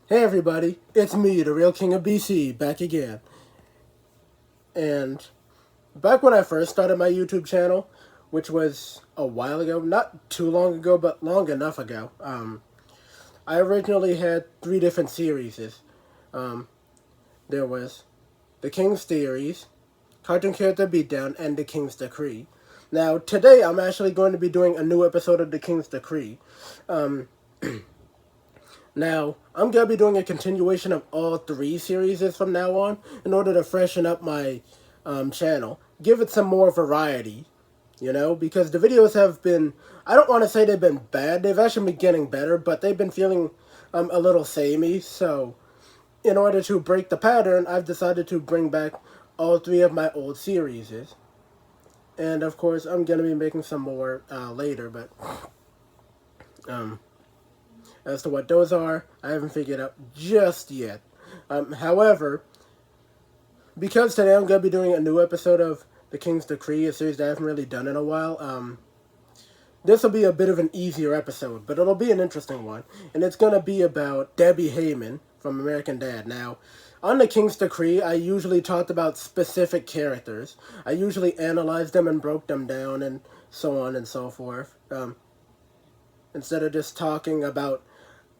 Hey everybody, it's me, the real king of BC, back again. And back when I first started my YouTube channel, which was a while ago, not too long ago, but long enough ago, I originally had three different series. Um, there was the King's Theories, Cartoon Character Beatdown, and the King's Decree. Now, today I'm actually going to be doing a new episode of the King's Decree. Um, Now, I'm going to be doing a continuation of all three series from now on in order to freshen up my channel. Give it some more variety, because the videos have been, I don't want to say they've been bad, they've actually been getting better, but they've been feeling a little samey, so in order to break the pattern, I've decided to bring back all three of my old series. And of course, I'm going to be making some more later, but um, as to what those are, I haven't figured out just yet. However, because today I'm going to be doing a new episode of The King's Decree, a series that I haven't really done in a while, this will be a bit of an easier episode, but it'll be an interesting one. And it's going to be about Debbie Heyman from American Dad. Now, on The King's Decree, I usually talked about specific characters. I usually analyzed them and broke them down and so on and so forth. Instead of just talking about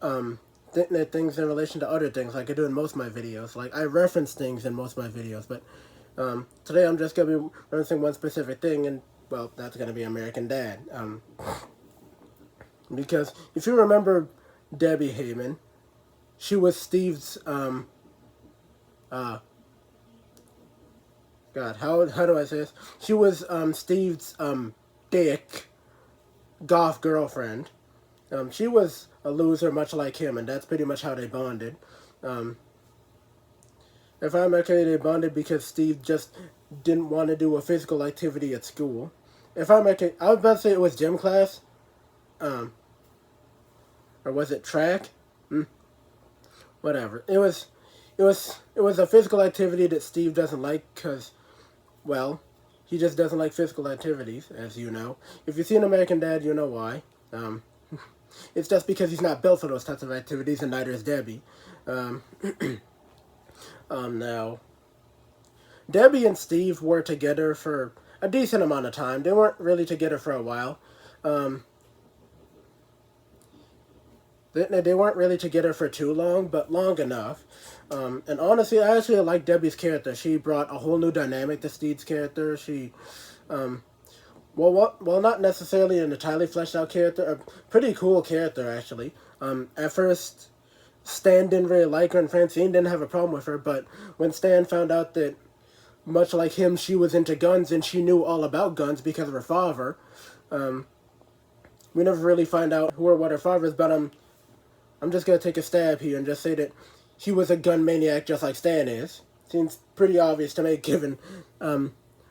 things in relation to other things like I do in most of my videos. Like, I reference things in most of my videos, but today I'm just going to be referencing one specific thing, and, well, that's going to be American Dad. Because if you remember Debbie Heyman, she was Steve's, God, how do I say this? She was Steve's dick goth girlfriend. She was a loser, much like him, and that's pretty much how they bonded. Um, if I'm okay, they bonded because Steve just didn't want to do a physical activity at school. If I'm okay, I was about to say it was gym class, um, or was it track? Whatever. It was a physical activity that Steve doesn't like because, well, he just doesn't like physical activities, as you know. If you've seen American Dad, you know why. It's just because he's not built for those types of activities, and neither is Debbie. Um, now, Debbie and Steve were together for a decent amount of time. They weren't really together for a while. Um, they weren't really together for too long, but long enough. And honestly, I actually like Debbie's character. She brought a whole new dynamic to Steve's character. She, well, not necessarily an entirely fleshed out character. A pretty cool character, actually. At first, Stan didn't really like her, and Francine didn't have a problem with her. But when Stan found out that, much like him, she was into guns and she knew all about guns because of her father, we never really find out who or what her father is. But I'm just gonna take a stab here and just say that he was a gun maniac, just like Stan is. Seems pretty obvious to me, given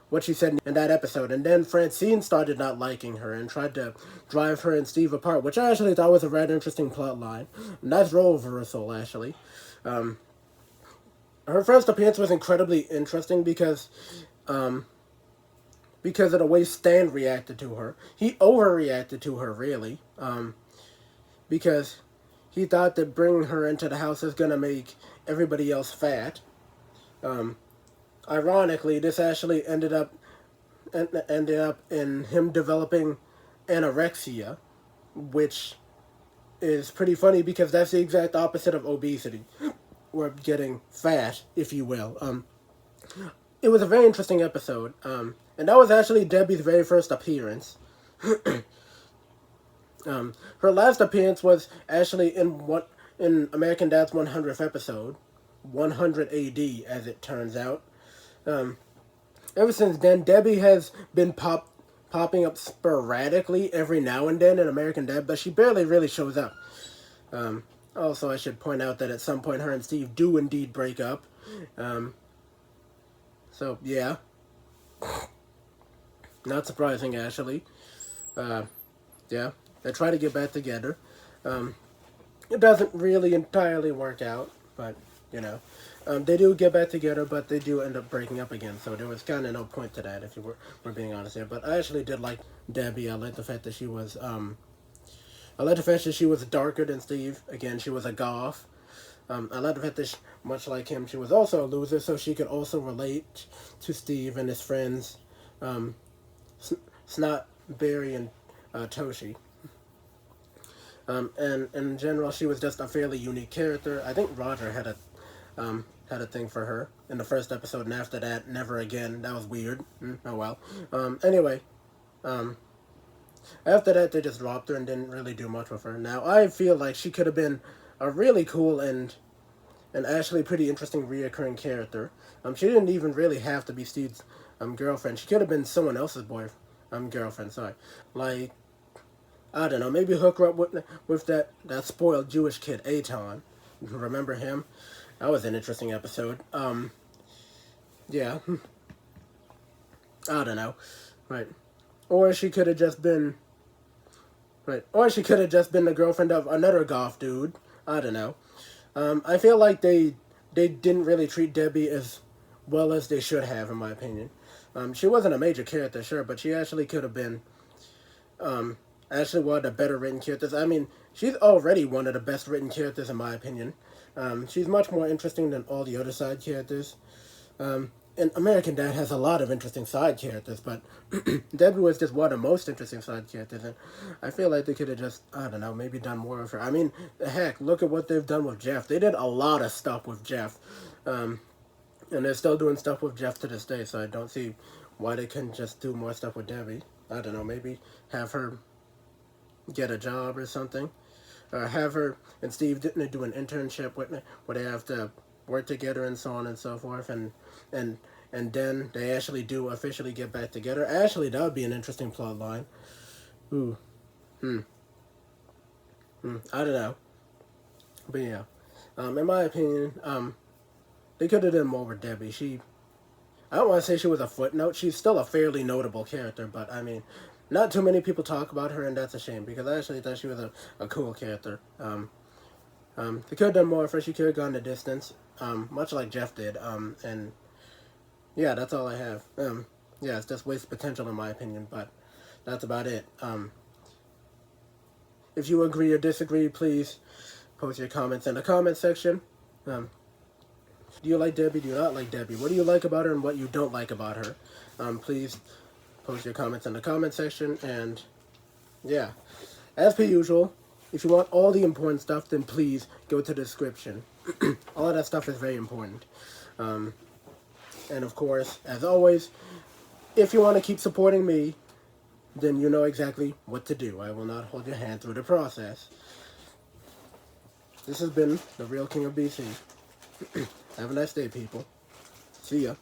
what she said in that episode. And then Francine started not liking her and tried to drive her and Steve apart, which I actually thought was a rather interesting plot line. Nice role reversal, actually. Her first appearance was incredibly interesting because of the way Stan reacted to her. He overreacted to her, really, because he thought that bringing her into the house is gonna make everybody else fat. Um, Ironically, this actually ended up in him developing anorexia, which is pretty funny because that's the exact opposite of obesity, or getting fat, if you will. It was a very interesting episode, and that was actually Debbie's very first appearance. Her last appearance was actually in American Dad's 100th episode, 100 AD, as it turns out. Um, Ever since then, Debbie has been popping up sporadically every now and then in American Dad, but she barely really shows up. Also, I should point out that at some point, her and Steve do indeed break up. Um, so yeah, not surprising actually. Uh, yeah, they try to get back together. Um, it doesn't really entirely work out, but you know, they do get back together, but they do end up breaking up again. So there was kind of no point to that, if you were being honest here. But I actually did like Debbie. I liked the fact that she was I liked the fact that she was darker than Steve. Again, she was a goth. I love the fact that, much like him, she was also a loser, so she could also relate to Steve and his friends, um, Snot, Barry, and Toshi. And in general, she was just a fairly unique character. I think Roger had a thing for her in the first episode, and after that, never again. That was weird. Oh well. Anyway, um, after that, they just dropped her and didn't really do much with her. Now, I feel like she could have been a really cool and actually pretty interesting reoccurring character. She didn't even really have to be Steve's girlfriend. She could have been someone else's girlfriend. Sorry, like, I don't know, maybe hook her up with that spoiled Jewish kid Aton. Remember him? That was an interesting episode. Yeah, I don't know, right? Or she could have just been right. Or she could have just been the girlfriend of another goth dude. I don't know. I feel like they didn't really treat Debbie as well as they should have, in my opinion. She wasn't a major character, sure, but she actually could have been actually one of the better written characters. I mean, she's already one of the best written characters, in my opinion. She's much more interesting than all the other side characters. And American Dad has a lot of interesting side characters, but Debbie was just one of the most interesting side characters, and I feel like they could have just, I don't know, maybe done more of her. I mean, heck, look at what they've done with Jeff. They did a lot of stuff with Jeff, and they're still doing stuff with Jeff to this day, so I don't see why they couldn't just do more stuff with Debbie. I don't know, maybe have her get a job or something, or have her and Steve didn't do an internship with me where they have to work together and so on and so forth, and and then they actually do officially get back together. Actually, that would be an interesting plot line. Ooh, I don't know, but yeah, in my opinion, they could have done more with Debbie. I don't want to say she was a footnote. She's still a fairly notable character, but I mean, not too many people talk about her, and that's a shame because I actually thought she was a cool character. They could have done more for her. She could have gone the distance, much like Jeff did. And yeah, that's all I have. Yeah, it's just waste potential in my opinion, but that's about it. If you agree or disagree, please post your comments in the comment section. Do you like Debbie? Do you not like Debbie? What do you like about her and what you don't like about her? Please post your comments in the comment section. And yeah, as per usual, if you want all the important stuff, then please go to the description. All of that stuff is very important. And of course, as always, if you want to keep supporting me, then you know exactly what to do. I will not hold your hand through the process. This has been the Real King of BC. Have a nice day, people. See ya.